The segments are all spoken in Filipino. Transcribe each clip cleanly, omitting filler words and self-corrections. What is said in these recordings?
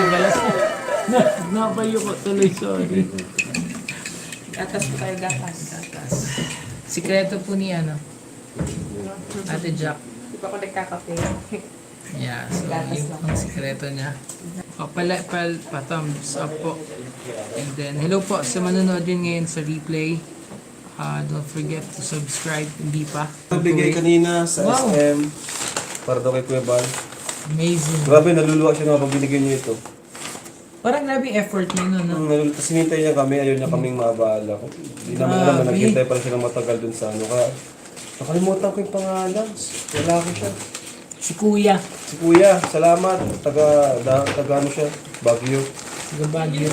Galas. Napayo ko tuloy, sorry. Gatas po tayo, gatas. Sikreto po ni Ate Jack. Di pa ako nagkakape. Yeah, so yun ang sikreto niya. Pa-thumbs up po. And then, hello po sa manonood din ngayon sa replay. Don't forget to subscribe. Hindi pa. Nabigay kanina sa Wow. SM para daw kay Kuya Bal. Amazing. Grabe, naluluwa siya na pag binigyan niyo ito. Parang grabe effort niyo, no? Tapos hinintay niya kami, ayaw niya kaming maabala. Hindi naman alam na naghintay pa rin siya ng matagal dun sa ano. Kaya nakalimutan ko yung pangalan. Wala ko siya. Si Kuya. Si Kuya, salamat. Taga ano siya? Baguio. Taga Baguio.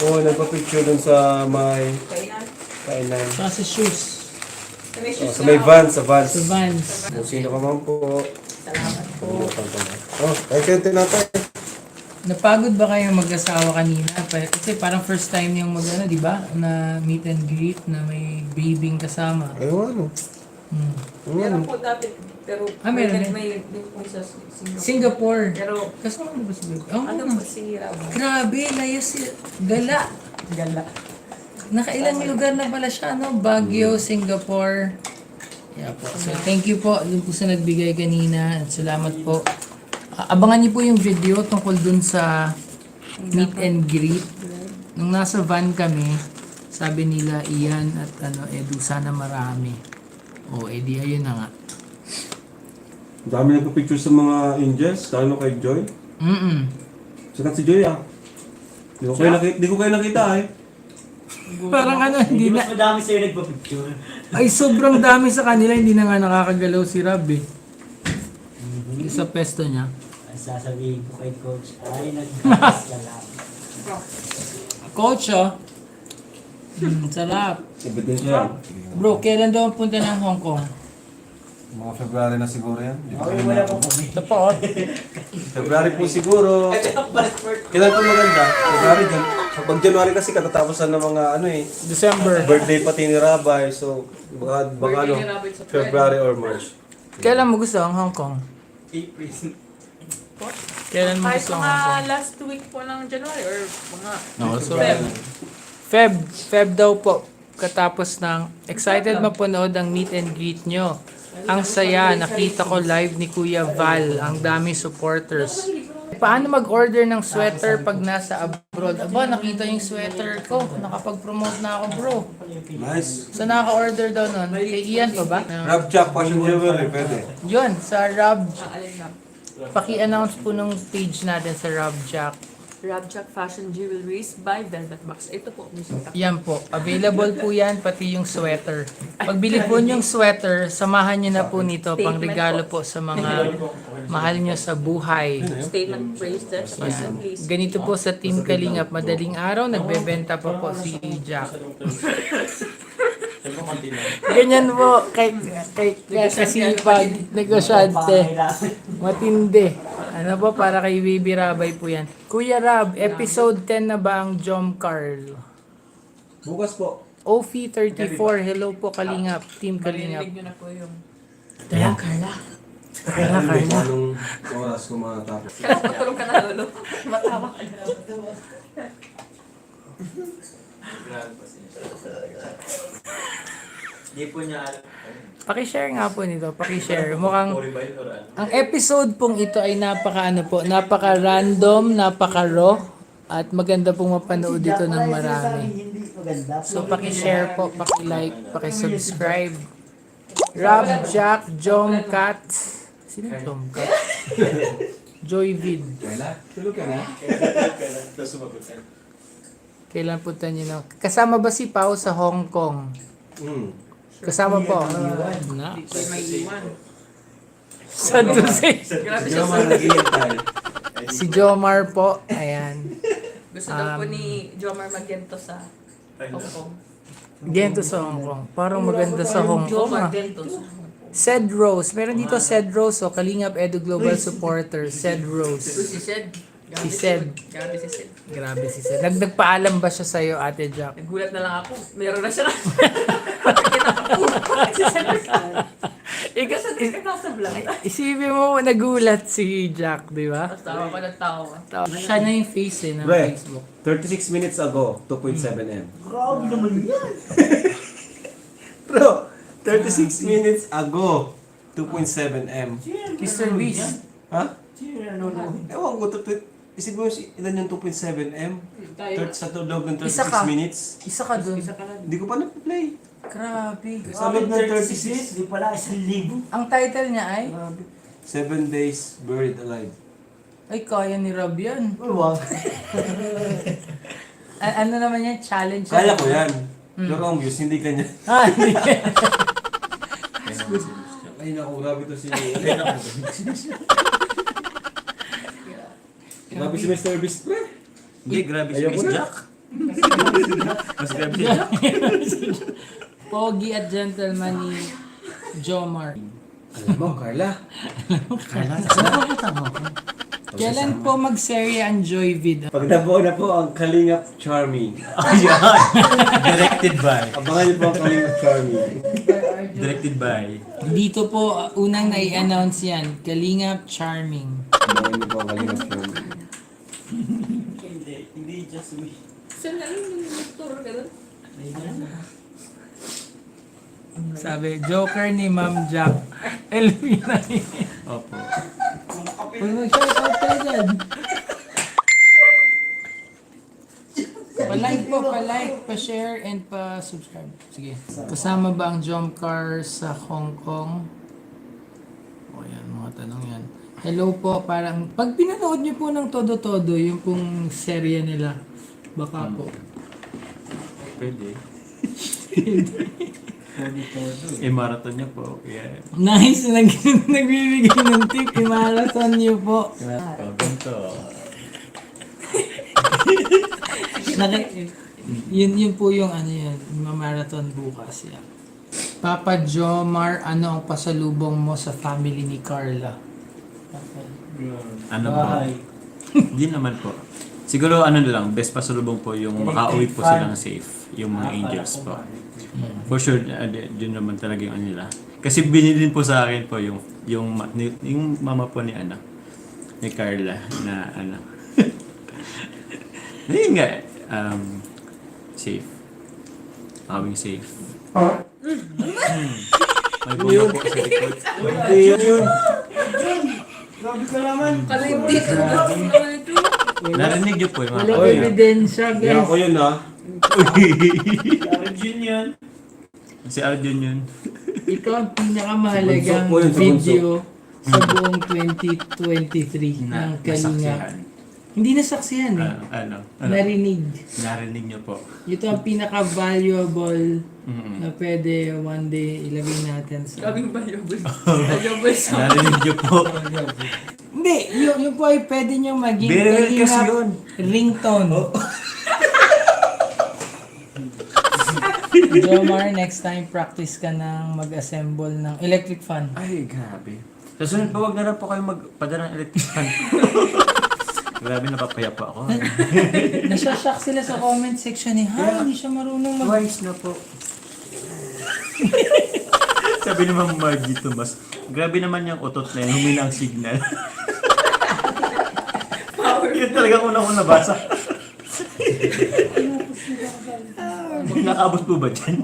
Oo, nagpa-picture dun sa may kainan. Saka sa shoes. Sa may van, sa Vans. Sa Vans. Kung sino ka man po. Salamat po. Ay kayo tinatay. Napagod ba kayo mag-asawa kanina? Kasi parang first time yung di ba? Na meet and greet na may babying kasama. Ayun ano. Meron po dati, pero Meron din. may po sa Singapore. Singapore. Pero Kasama mo ba si baby? Oh, ano po si Rab? grabe, layas si Gala. Gala. Nakailang lugar na pala siya, no? Baguio, Singapore. Yeah po. So, thank you po dun po sa nagbigay kanina. At salamat po. Abangan niyo po yung video tungkol dun sa meet and greet. Nung nasa van kami, sabi nila Ian at Edu, sana marami. Edi ayun na nga. Dami nagpa-picture sa mga angels, lalo kay Joy. Sikat si Joy Di ko kayo nakita Parang hindi na. Mas madami sa'yo nagpa-picture. Ay, sobrang dami sa kanila. Hindi na nga nakakagalaw si Rab eh. Sa pesto niya. Ang sasabihin ko kay Coach, ay nag-gas ka lang. Coach, sarap. Ebidensya. Bro, kailan daw ang punta ng Hong Kong? Mga February na siguro yan. Di ba Okay, kami wala na- po kami. Ito po, February po siguro. Kailan po maganda? February dyan. Pag January kasi katatapos na ng mga December. birthday pati ni Rabay. So, baka Birthday ni Rabay sa February or March. Kailan mo gusto ang Hong Kong? April. Kailan mo Kahit gusto ang mga Hong Kong? last week po ng January or mga Feb. Feb daw po. Katapos ng excited mapanood ang meet and greet nyo. Ang saya, nakita ko live ni Kuya Val. Ang daming supporters. Paano mag-order ng sweater pag nasa abroad? Aba, nakita yung sweater ko. Nakapag-promote na ako, bro. Nice. So, naka-order daw nun. Kay Ian pa ba? Rob Jack, Fashion Jewelry, pwede. Yun, sa Rob. alin na. Paki-announce po nung page natin sa Rob Jack. Rabjack Fashion Jewelries by Velvet Box. Ito po, music. Yan po. Available po yan, pati yung sweater. Pagbili po yung sweater, samahan nyo na po nito pang regalo po sa mga mahal nyo sa buhay. Statement bracelets. Yan. Ganito po sa Team Kalingap. Madaling araw, nagbebenta pa po si Jack. Ganyan po, kay kasipag, negosyante. Matindi. Ano po, para kay Bibi Rabay po yan. Kuya Rab, episode 10 na ba ang Jom Carl? Bukas po. OFI34, hello po Kalingap, Team Kalingap. Marinig nyo na po yung... Kaya Carla. Carla. Anong oras ko matapos? Kaya patulong ka na, Lolo. Matawa ka na. Hindi po niya alam. Pakishare nga po nito, pakishare. Mukhang ang episode pong ito ay napaka-random, napaka-raw, at maganda pong mapanood dito ng marami. Hindi maganda. So pakishare po, paki-like, paki-subscribe. Rob, Jack, Jom Cat. Sino Jom Cat? Joy Vid. Tulog ka na? Kailan punta niyo na? Kasama ba si Pao sa Hong Kong? Kasama po. Na. May iwan. Sa Duse. Grabe Hindi siya. naman naghihintay. Si Jomar po. Ayan. Gusto daw po ni Jomar Magento sa Hong Kong. Gento sa Hong Kong. Parang maganda sa Hong Kong. Jomar Ah. Gento. Sed Rose. Meron dito Sed Rose. O, Kalingap Edu Global Supporter. Sed Rose. Si Sed. Si Sed. Grabe si Sed. Grabe si Sed. Nagpaalam ba siya sa'yo, Ate Jack? Nagulat na lang ako. Meron na siya na. Isipin mo, nagulat si Jack, di ba? Tawa pa ng tawa. Siya na yung face ng Pre, Facebook. 36 minutes ago, 2.7 M. Grabe naman yan. Bro, 36 minutes ago, 2.7 M. Mr. Beast. Ha? Sino nanonood? Ewan ko, isip mo ilan yung 2.7 M? Sa loob ng 36 Isa ka. minutes? Isa ka dun. Hindi ko pa na-play. Grabe. Sa loob ng 36, di pala 1,000. Ang title niya ay, 7 days buried alive. ay kaya ni Rob yan. Uy, wag. Ano naman yan? Challenge. Kaya ko yan. Pero ang views, hindi kanya. Ah, hindi. Ay naku, grabe to si... Grabe si Mr. Beast, pre. Hindi, grabe si Ayaw Miss ko na. Jack. Mas grabe si Jack. Pogi at gentleman ni Jomar. Alam mo, Carla. Kailan po mag-serye ang Joyvid? Pag nabuo na po ang Kalingap Charming. Ayan! Directed by. Abangan niyo po ang Kalingap Charming. Directed by. Dito po, unang nai-announce yan. Kalingap Charming. Abangan niyo po ang Kalingap Charming. Hindi just me. Saan na yung tour ka doon? Sabi, Joker ni Ma'am Jack. Elvina ni... Opo. Huwag mag-shout out kayo dyan. Pa-like po, pa-like, pa-share, and pa-subscribe. Sige. Kasama ba ang Jomcar sa Hong Kong? O yan, mga tanong yan. Hello po, parang... Pag pinanood niyo po ng Todo-Todo, yung pong serye nila, baka po. Pwede. Marathon niya po. Yeah. Nice! Nagbibigay ng tip. I-marathon niyo po. Ganito. Yun po yung ano yan. Marathon bukas yan. Papa Jomar, ano ang pasalubong mo sa family ni Carla? Ano ba? Hindi naman po. Siguro ano na lang, best pasalubong po yung makauwi po silang safe. Yung mga angels po. For sure, yun naman talaga yung ano nila. Kasi binili po sa akin po yung mama po ni ni Carla na ano. Hindi nga, safe. Makawing safe. May bunga po sa likod. Yun. Grabe ka naman. Kalindi ka naman ito. Narinig niyo po yung mga Walang Oy. ebidensya, Hindi guys. ako yun, ha? Arjun yan. Si Arjun yun. Ito ang pinakamahalagang Sa bunso po yun, sa video sa buong 2023 ng Kalinga. Nasaksihan. Hindi nasaksihan eh. Ano? Narinig. Narinig niyo po. Ito ang pinaka-valuable Mm-mm. na pwede one day ilagay natin sa... Sabing valuable. Valuable sa... Narinig niyo po. Hindi, yung po ay pwede nyo maging Very well kasi Kalinga yun. ringtone. Jomar, next time practice ka ng mag-assemble ng electric fan. Ay, grabe. Sa sunod pa, wag na lang po kayo magpadala ng electric fan. Grabe, napapaya po ako. Nasashock sila sa comment section eh. Ha, hindi siya marunong mag... Twice na po. Sabi ni Ma'am Margie Tomas, grabe naman yung utot na yun, humina ang signal. Yun talaga una ko nabasa. Nakabot po ba dyan?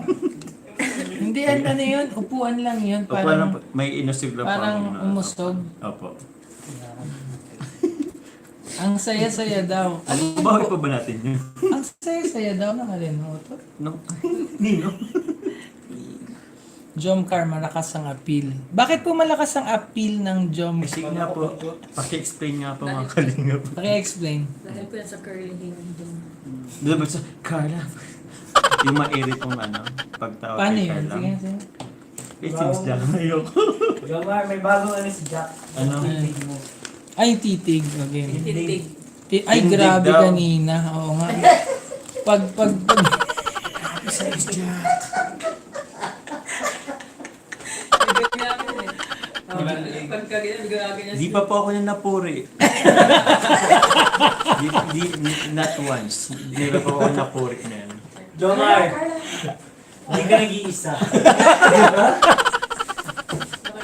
Hindi, ano yun? Upuan lang yun. O parang Parang, may inusig lang po. parang akong umusog. Opo. Ang saya-saya daw. Alin Bakit po? pa ba natin yun? Ang saya-saya daw. Nakalimutan. No? Nino? Jomcar, malakas ang appeal. Bakit po malakas ang appeal ng Kasi Jomcar? nga po, paki-explain nga po mga kalingap. Paki-explain. Dahil po yan sa curly hair doon. Diba sa Carla? Yung ma-iri pong ano, pagtawag Paano kay yun? Carla. Sige, sige. Eh, since lang, ayoko. Jomar, may bagong ano si Jack. Ano? Titig mo. Ay, titig. Again. Tintig. Ay, Tindig grabe daw. kanina. Oo nga. Pag... Pagka ganyan, ganyan. Di pa po ako na napuri. Not once. Di pa po ako napuri na yan. Jomar, hindi ka nag-iisa.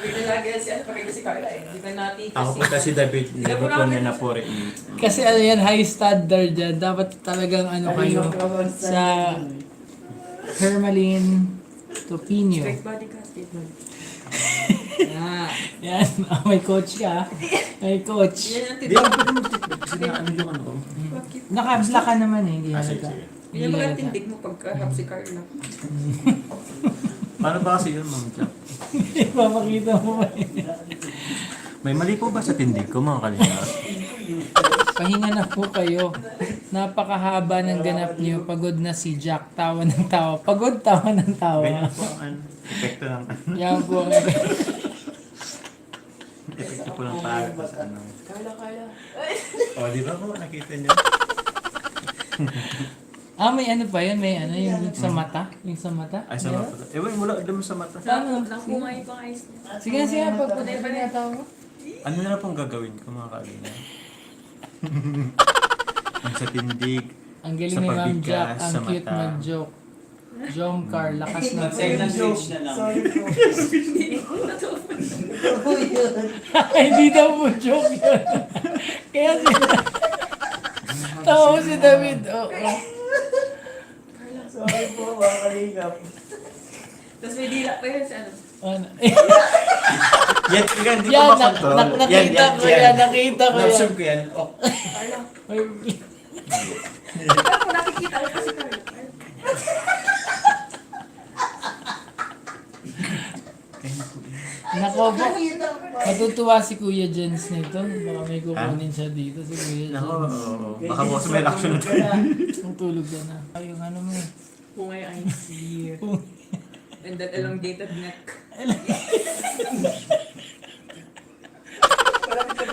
Lagi si ano, pakita si Carla eh. Di ba natin Ako po kasi David, hindi ko po na po rin. Kasi ano yan, high standard yan. Dapat talagang ano kayo sa Hermalin Topinio. Straight body ka, straight body. Ah. Yan, may coach ka. May coach. Yan ang Di tindig. ako pwede mag-tiktok kasi na ano yung ano. Nakabla ka naman eh, hindi Sige, halata. sige. Yan ang mga tindig mo pagka-hap si Carla. Paano ba kasi yun, Ma'am Jack? Ipapakita mo ba eh. May mali po ba sa tindig ko, mga kalina? Pahinga na po kayo. Napakahaba ng ganap niyo. Pagod na si Jack. Tawa ng tawa. Pagod, tawa ng tawa. Ganyan po ang ano, epekto ng ano. Yan po ang Epekto po ng pagod sa ano. Carla. O, di ba po, nakita niyo? may ano pa yun? May ano, yung sa mata? Yung sa mata? Ay, sa mata. Eh, wait, mula doon sa mata. Ano? Nakungay pang ayos niya. Sige, sige. Pagpunta pa niya tao mo. Ano na pong gagawin ko, mga kalina? Ang sa tindig, Ang galing Sa ni Ma'am pabigas, Jack. Ang sa cute mata. mag-joke. Jomcar, lakas ng Second stage na lang. Hindi daw mo joke yun. Kaya tawa mo si David. Oo. Sorry po, mga kalingap. Tapos may dila pa yun sa ano. Ano? yan, yan, di ko Yan, makontrol. nakita ko yan, nakita ko yan. Na-observe ko yan. Oh, Carla. May- Ako nakikita ko kasi Carla. Nako po. Matutuwa si Kuya Jens nito. Baka may kukunin siya dito si Kuya Jens. nako, baka po sa may reaction na tayo. Ang tulog ka na. Ay, yung ano mo eh. Kungay eyes here. And that elongated neck.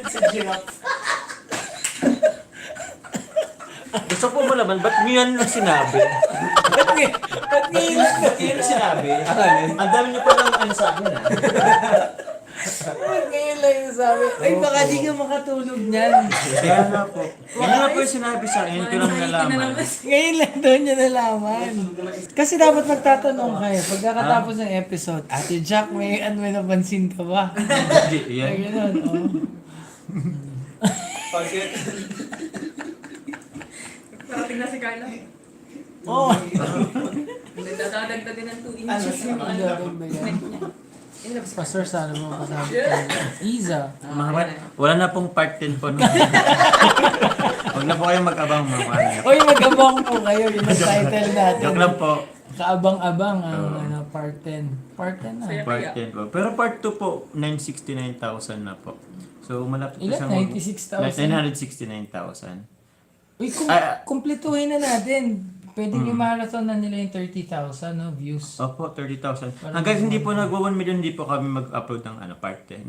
Sa giraffe. Gusto ko malaman, ba't ngayon lang sinabi? Ba't ngayon? Ba't ngayon sinabi? Ang dami niyo palang ano sa akin, ha? Ba't ngayon lang yung sabi? Ay, baka di ka makatulog niyan. Kaya nga po. Ano na po yung sinabi sa akin, ko lang nalaman. Ngayon lang daw niya nalaman. Kasi dapat magtatanong kayo. Pagkakatapos ng episode, Ate Jack, may ano may napansin ka ba? Hindi, yan. Ay, ganun, oh. Parating na si Carla. Oh. Nagdadagdag din ng 2 inches yung Ang ano. dapat ba yan? Neck niya. Inlabas ka. Pastor, sana mo kasabi ko. Iza. Wala na pong part 10 po. Huwag na po kayong mag-abang, mga kanina. Oy, mag-abang po kayo. Yung title natin. Joke lang po. Kaabang-abang ang ano, part 10. Part 10 na. Saya. Part 10 po. Pero part 2 po, 969,000 na po. So, malapit na Ilan? siya 96,000? 969,000. Uy, kumpletuhin na natin. Pwede nyo marathon na nila yung 30,000 no, views. Opo, 30,000. Hanggang hindi po nag 1 million, hindi po kami mag-upload ng ano, part 10.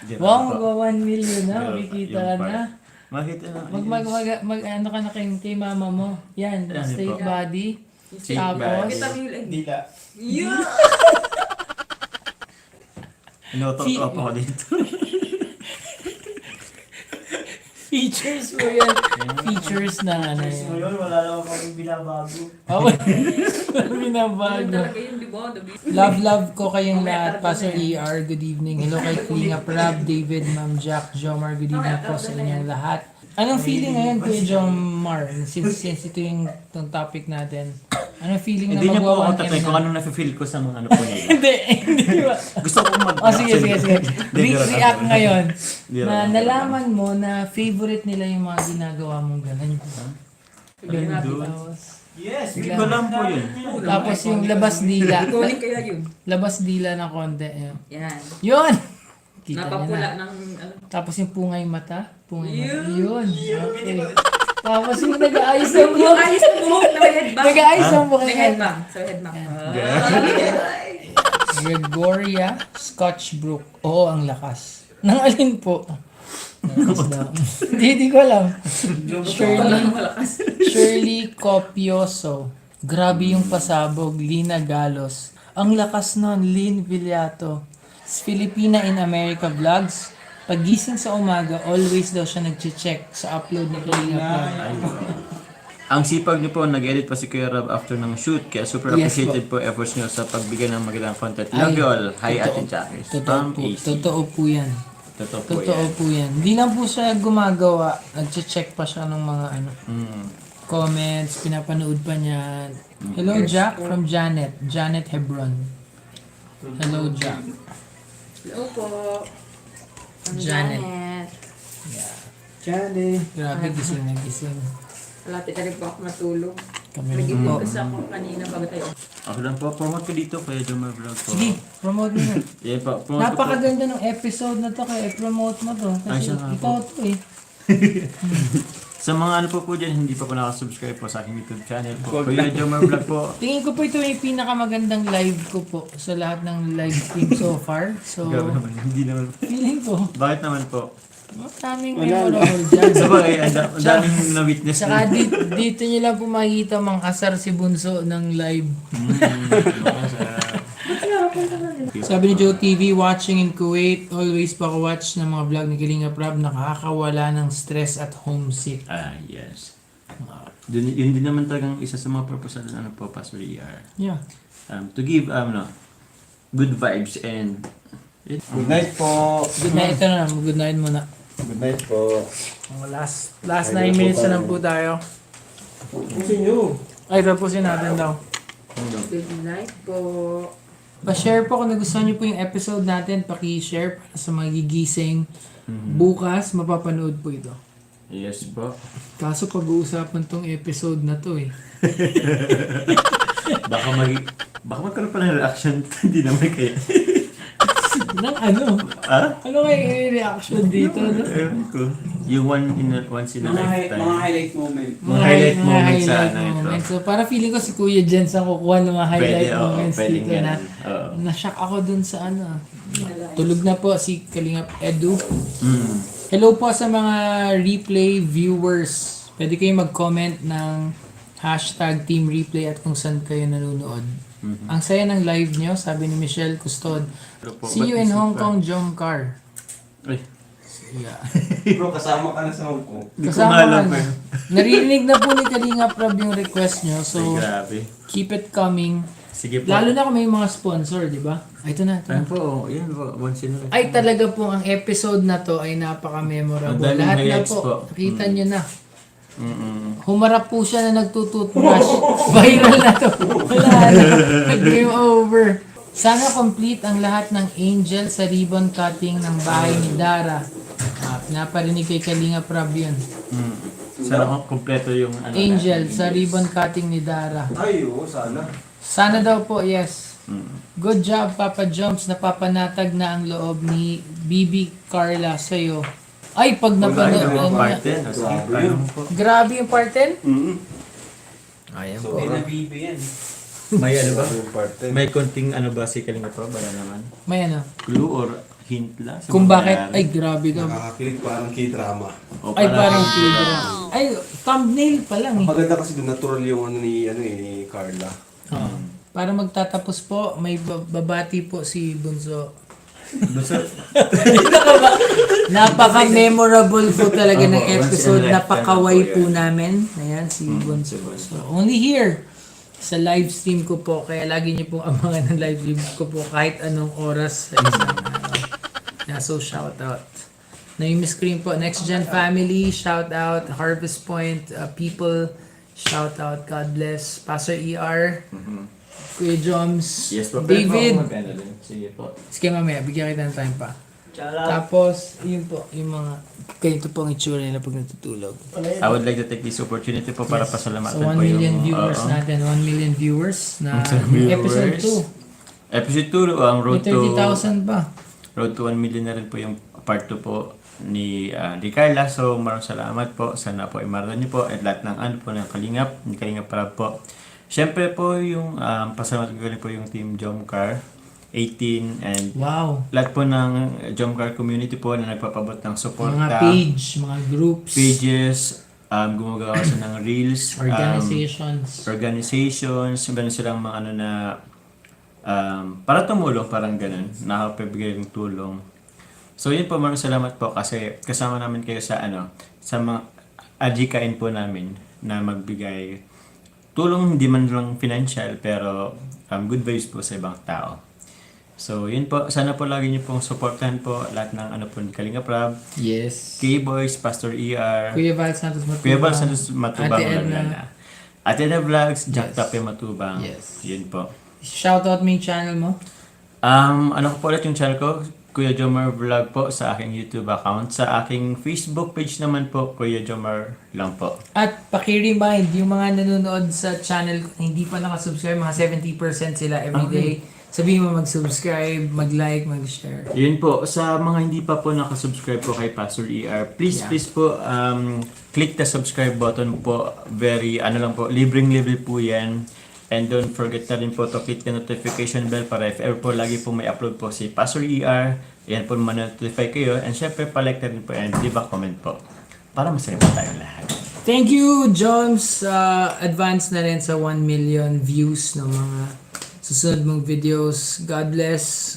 Di ba Wow, po? magwa 1 million na. Yung Makikita part. na. Makita na. Ano ka na kay mama mo. Yan, Ano state po? body. State Tapos, body. Kita mo yung leg. Dila. Yeah! Inutot po ako dito. features mo yan. Features na ano So yan. yun, wala naman kaming binabago. Oh, Ganun binabago. talaga yun, di ba? The beast. Love ko kayong lahat. Pastor ER, good evening. Hello kay Kuya Prab, David, Ma'am Jack, Jomar, good evening po sa inyong lahat. Anong feeling ngayon, Kuya Jomar? Since ito yung itong topic natin. Anong feeling na Hindi niyo po ako magwa 1M tatay kung na? ano nafe-feel ko sa mga ano po nila. Hindi ba? Gusto ko mag- Oh, sige. React ngayon. Di Na ba? nalaman mo na favorite nila yung mga ginagawa mong ganun. Ayun, dude. Tapos, Yes! Hindi ko lang po yun. tapos yung labas dila. Iconic kaya yun. Labas dila na konti. Yun. Yan. Yun! Kita niya Napapula na. ng ano. Tapos yung pungay mata. Pungay mata. Yun. Yun. Okay. Tapos yung nag-aayos ng Yung buhok. ayos ng buhok na may headbang. Nag-aayos ng buhok. May headbang. So headbang. Gregoria Scotchbrook. Oo, ang lakas. Nang alin po? Lakas daw. Hindi ko alam. Shirley Copioso. Grabe yung pasabog. Lina Galos. Ang lakas nun. Lynn Villato. Filipina in America Vlogs. Pagising sa umaga, always daw siya nag-check sa upload ni Kalinga Vlog. Ang sipag niyo po, nag-edit pa si Kuya Rob after ng shoot. Kaya super Yes appreciated po efforts niyo sa pagbigay ng magandang content. Love you all. Hi, Ate Jackie. Totoo po yan. Totoo po Totoo yan. po yan. Hindi lang po siya gumagawa. Nag-check pa siya ng mga comments, pinapanood pa niya. Hello Jack from Janet. Janet Hebron. Hello Jack. Hello po. I'm Janet. Janet. Yeah. Johnny. Grabe, gising na gising. Malapit na rin po ako matulog. Kami rin Nag-ipon po. kasi ako kanina bago tayo. Ako lang po, promote ko dito kaya Jomar Vlog po. Sige, promote mo na. Yeah, promote ko po. Napakaganda ng episode na to, kaya i-promote mo to. Ay, Kasi siya nga ikaw po. to eh. Sa mga ano po dyan, hindi pa po nakasubscribe po sa aking YouTube channel po. Kuya Jomar Vlog po. Tingin ko po ito yung pinakamagandang live ko po sa lahat ng live stream so far. So, Grabe naman, hindi naman. feeling ko, Bakit naman po? maraming memorable dyan. Sa bagay, ang daming na-witness Tsaka dito nyo lang po makikita mangkasar si Bunso ng live. Sabi ni Joe TV, watching in Kuwait, always watch ng mga vlog ni Kalinga Prab, nakakawala ng stress at homesick. Yes. Yun din naman talagang isa sa mga purpose na ano po, Pastor ER. Yeah. To give, good vibes and... Good night po. Good night, ito na. Good night muna. Good night po. Last 9 minutes na lang po tayo. Pusin nyo. Ay, tapusin natin daw. Good night po. Pa-share po kung nagustuhan niyo po yung episode natin, paki-share para sa magigising. Bukas, mapapanood po ito. Yes po. Kaso pag-uusapan tong episode na to eh. Baka magkaroon pa ng reaction, hindi naman kaya. Nang ano? Ano kayo yung reaction dito? No? Ewan ko. Yung once in a lifetime. Mga highlight moment. Mga highlight moments sa ano ito. moments. So, para feeling ko si Kuya Jens ang kukuha ng mga highlight Pwede, oo, moments pwedeng dito na. ganun. Oo. Na-shock ako dun sa ano. Tulog na po si Kalingap Edu. Mm. Hello po sa mga replay viewers. Pwede kayo mag-comment ng hashtag Team Replay at kung saan kayo nanonood. Ang saya ng live nyo, sabi ni Michelle Custod. See you in Hong Kong, Jomcar. Ay, Yeah. Bro, kasama ka na sa Hong Kong. hindi ko Kasama maalam ka eh. na. Naririnig na po ni Kalinga Prab yung request nyo. Ay, So, grabe. keep it coming. Sige po. Lalo na kung may mga sponsor, di ba? Ay, ito na. Ito na. Ayun po, yun po. Once in a lifetime. Ay, talaga po, ang episode na to ay napaka-memorable. Ang daming Lahat na highlights po, po. nakita nyo na. Mm-mm. Humarap po siya na nagtututbrush. Viral na to. Wala na. Game over. Sana complete ang lahat ng Angel sa ribbon cutting ng bahay ni Dara. Naparinig kay Kalinga Prab yun. Mm. Sana kompleto yung ano. Angel sa ribbon cutting ni Dara. Ay, oo, sana. Sana daw po, yes. Mm. Good job, Papa Jumps. Napapanatag na ang loob ni Bibi Carla sa'yo. Ay, pag napanood. Part 10. Sige, paano po? Grabe yung part 10? Ayan So, po. May nabibi yan. May ano ba? Yung part 10. May konting ano ba si Kalinga Pro? Wala naman. May ano? Clue or hint lang? sa Kung bakit, mangyayari? ay grabe ka. Nakakakilig parang K-drama. O Ay, parang hint Pedro. lang. Ay, thumbnail pa lang eh. Maganda kasi doon, natural yung ano ni Carla. Oo. Para magtatapos po, may babati po si Bunso. Basta, Napaka-memorable po talaga ng Opo, once in a episode. lifetime Napakaway po po yan. namin. Ayan, si Bunso. So, only here sa live stream ko po. Kaya lagi niyo pong abangan ng live stream ko po kahit anong oras sa isang araw. Yeah, so, shout out. Naimiss ko rin po. Next Gen Family, shout out. Harvest Point, people, shout out. God bless. Pastor ER, Kuya Joms, yes po. David. Maganda din. Sige po. Sige mamaya, bigyan kita ng time pa. Tsaka Tapos, yun po, yung mga, ganito po ang itsura nila pag natutulog. I would like to take this opportunity po para pasalamatan So, 1 po yung... million viewers oo. natin. 1 million viewers na Viewers. episode Episode 2, ang 2. May road to... 30,000 pa. Road to 1 million na rin po yung part 2 po ni Carla. So maraming salamat po. Sana po imardan niyo po at lahat ng ano po ng Kalingap, ni Kalingap Prab po. Siyempre po yung pasalamat ko rin po yung team Jomcar 18 and Wow. lahat po ng Jomcar community po na nagpapabot ng support. Mga page, mga groups, Pages, gumagawa sila ng reels, organizations. meron silang mga ano na para tumulong, parang ganun, nakapibigay ng tulong. So yun po, maraming salamat po kasi kasama namin kayo sa ano, sa mga adjikain po namin na magbigay tulong, hindi man lang financial, pero good vibes po sa ibang tao. So, yun po. Sana po lagi niyo pong supportahan po lahat ng ano po ni Kalinga Prab, Yes. K-Boys, Pastor ER, Kuya Val Santos Matubang. Kuya Val Santos Matubang, Ate Edna. Lagana. Ate Edna Vlogs, Jack Yes. Tape Matubang. Yes. Yun po. Shoutout mo yung channel mo. Ano ko po ulit yung channel ko? Kuya Jomar Vlog po sa aking YouTube account. Sa aking Facebook page naman po, Kuya Jomar lang po. At paki-remind yung mga nanonood sa channel ko na hindi pa nakasubscribe, mga 70% sila everyday. Sabihin mo mag-subscribe, mag-like, mag-share. Yun po, sa mga hindi pa po nakasubscribe po kay Pastor ER, please po click the subscribe button po. Very lang po, libreng-libre po yan. And don't forget na rin po to click the notification bell para if ever po lagi po may upload po si Pastor ER, yan po ma-notify kayo. And syempre pa-like na rin po and leave a comment po para masaya po tayong lahat. Thank you, Joms. Advance na rin sa 1 million views ng mga susunod mong videos. God bless.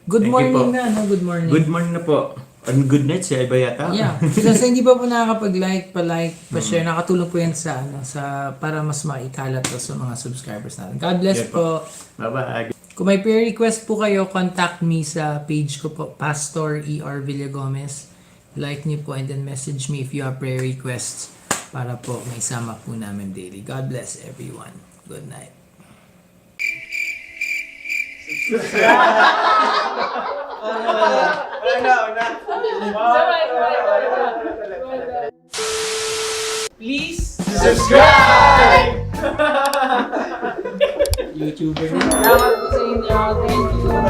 Good Thank you morning po. na, no? Good morning. Good morning na po. And good night si Iba yata. Yeah. Kasi hindi pa po nakakapag-like, pa-share, nakatulong po yan sa para mas maikalat to sa mga subscribers natin. God bless Yeah po. Bye-bye. Kung may prayer request po kayo, contact me sa page ko po, Pastor ER Villagomez. Like niyo po and then message me if you have prayer requests para po may sama po namin daily. God bless everyone. Good night. Please YouTuber na. salamat po sa inyo. Thank you.